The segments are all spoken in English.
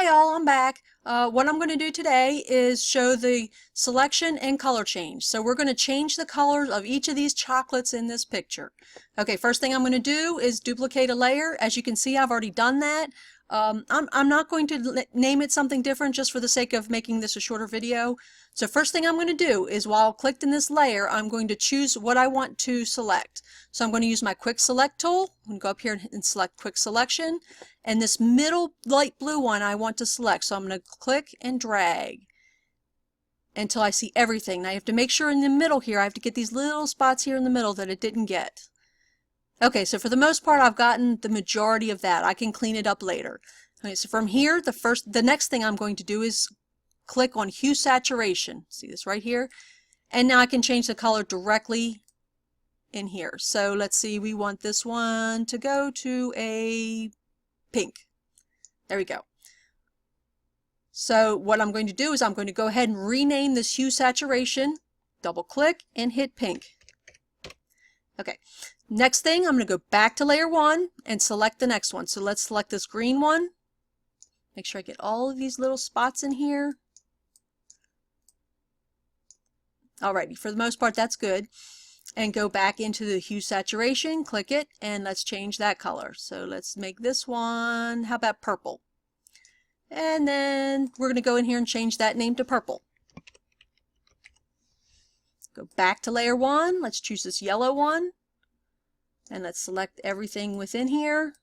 Hi all, I'm back. What I'm going to do today is show the selection and color change. So we're going to change the colors of each of these chocolates in this picture. Okay, first thing I'm going to do is duplicate a layer. As you can see, I've already done that. I'm not going to name it something different just for the sake of making this a shorter video. So first thing I'm going to do is while clicked in this layer, I'm going to choose what I want to select. So I'm going to use my quick select tool. I'm going to go up here and select quick selection. And this middle light blue one I want to select. So I'm going to click and drag until I see everything. Now you have to make sure in the middle here, I have to get these little spots here in the middle that it didn't get. Okay, so for the most part, I've gotten the majority of that. I can clean it up later. Okay, so from here, the next thing I'm going to do is click on Hue Saturation. See this right here? And now I can change the color directly in here. So let's see, we want this one to go to a pink. There we go. So what I'm going to do is I'm going to go ahead and rename this Hue Saturation. Double click and hit pink. Okay. Next thing, I'm going to go back to layer 1 and select the next one. So let's select this green one. Make sure I get all of these little spots in here. Alrighty, for the most part that's good. And go back into the Hue Saturation, click it, and let's change that color. So let's make this one, how about purple? And then we're going to go in here and change that name to purple. Go back to layer 1, let's choose this yellow one. And let's select everything within here.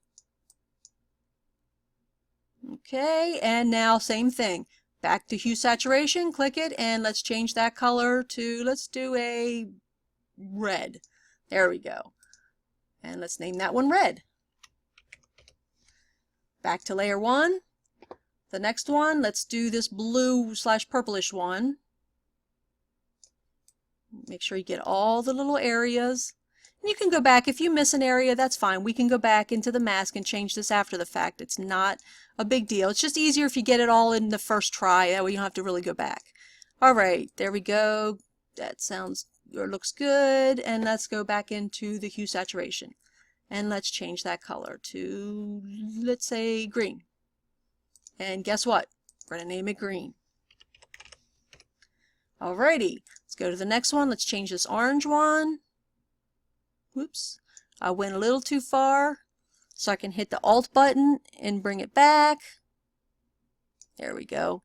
Okay, and now same thing. Back to Hue Saturation, click it, and let's change that color to, let's do a red. There we go. And let's name that one red. Back to layer 1. The next one, let's do this blue / purplish one. Make sure you get all the little areas. And you can go back, if you miss an area, that's fine. We can go back into the mask and change this after the fact. It's not a big deal. It's just easier if you get it all in the first try. That way you don't have to really go back. Alright, there we go. That sounds or looks good. And let's go back into the Hue Saturation. And let's change that color to, let's say, green. And guess what? We're going to name it green. Alrighty, let's go to the next one. Let's change this orange one. Whoops, I went a little too far. So I can hit the Alt button and bring it back. There we go.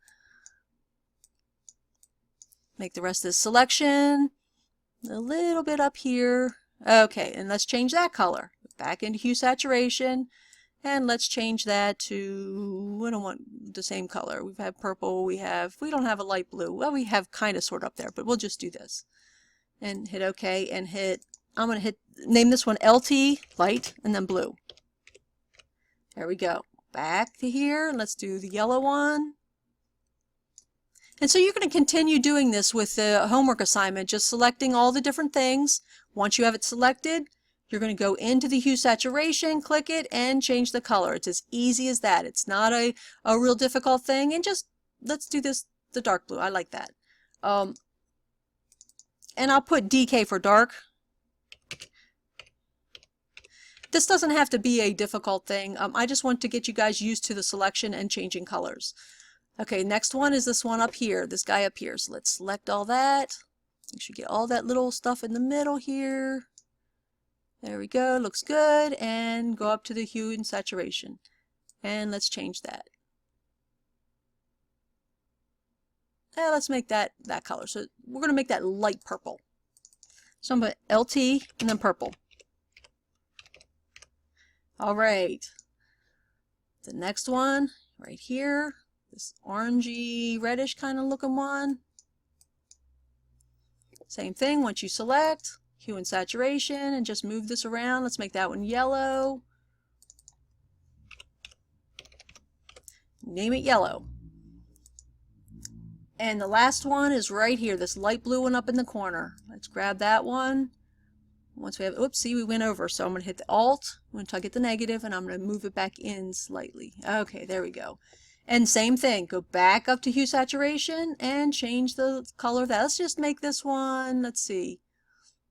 Make the rest of the selection a little bit up here. Okay, and let's change that color. Back into Hue Saturation. And let's change that to, we don't want the same color. We've had purple, we don't have a light blue. Well, we have kind of sort of up there, but we'll just do this. And hit OK and hit, I'm going to name this one LT, light, and then blue. There we go. Back to here, and let's do the yellow one. And so you're going to continue doing this with the homework assignment, just selecting all the different things. Once you have it selected, you're going to go into the Hue Saturation, click it, and change the color. It's as easy as that. It's not a real difficult thing. And just, let's do this, the dark blue. I like that. And I'll put DK for dark. This doesn't have to be a difficult thing. I just want to get you guys used to the selection and changing colors. Okay, next one is this one up here, this guy up here. So let's select all that. You should get all that little stuff in the middle here. There we go, looks good, and go up to the Hue and Saturation. And let's change that. And let's make that color. So we're going to make that light purple. So I'm going to LT and then purple. Alright. The next one, right here, this orangey, reddish kind of looking one. Same thing, once you select, Hue and Saturation, and just move this around. Let's make that one yellow. Name it yellow. And the last one is right here, this light blue one up in the corner. Let's grab that one. Once we have, oops, see, we went over. So I'm going to hit the Alt until I get the negative, and I'm going to move it back in slightly. Okay, there we go. And same thing, go back up to Hue Saturation and change the color of that. Let's just make this one, let's see.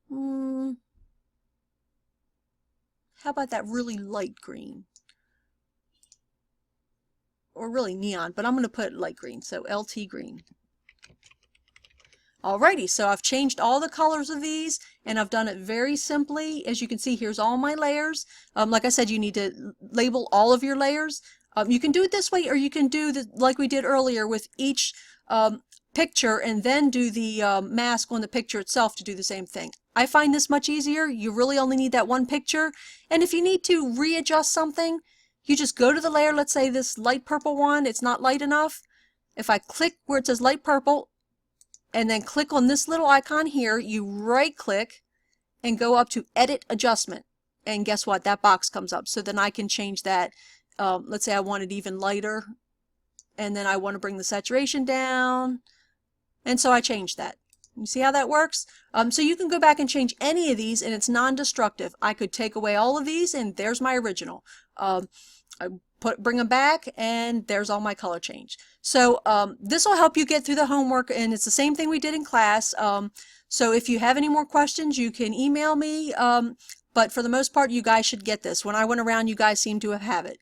How about that really light green? or really neon, but I'm going to put light green, so LT green. Alrighty, so I've changed all the colors of these, and I've done it very simply. As you can see, here's all my layers. Like I said, you need to label all of your layers. You can do it this way, or you can do like we did earlier with each picture and then do the mask on the picture itself to do the same thing. I find this much easier. You really only need that one picture, and if you need to readjust something, you just go to the layer. Let's say this light purple one, it's not light enough. If I click where it says light purple and then click on this little icon here, you right click and go up to edit adjustment, and guess what, that box comes up. So then I can change that. Let's say I want it even lighter, and then I want to bring the saturation down, and so I change that. You see how that works? So you can go back and change any of these, and it's non-destructive. I could take away all of these, and there's my original. Bring them back, and there's all my color change. So this will help you get through the homework, and it's the same thing we did in class. So if you have any more questions, you can email me, but for the most part, you guys should get this. When I went around, you guys seem to have it.